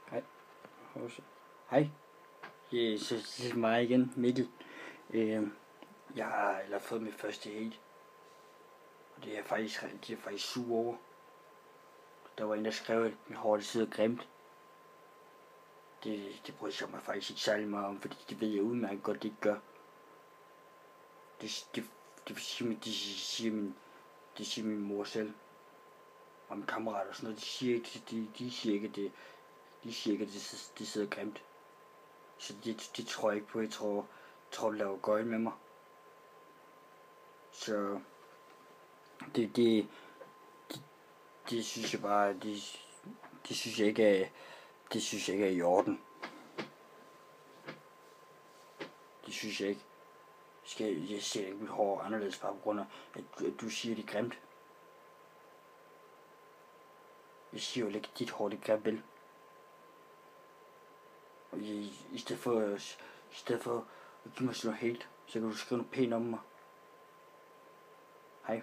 Hej. Hej. Så det er mig igen, Mikkel. Jeg har fået mit første hate. Og det er faktisk sur over. Der var en, der skrev, at min hår sidder grimt. Det bryder jeg mig faktisk ikke særlig meget om, fordi det ved jeg udmærket godt, det ikke gør. Det siger min mor selv. Og min kammerat og sådan noget, de siger ikke, at det sidder grimt. Så det tror jeg ikke på. Jeg tror det laver gøjl med mig. Så det synes jeg bare, det synes jeg ikke er i orden. Det synes jeg ikke. Jeg ser ikke mit hår anderledes bare på grund af, at du siger det er grimt. Jeg siger jo ikke, at dit hår det er grimt, vel? Og i stedet for at give mig sådan noget hate, så kan du skrive noget pænt om mig. Hej.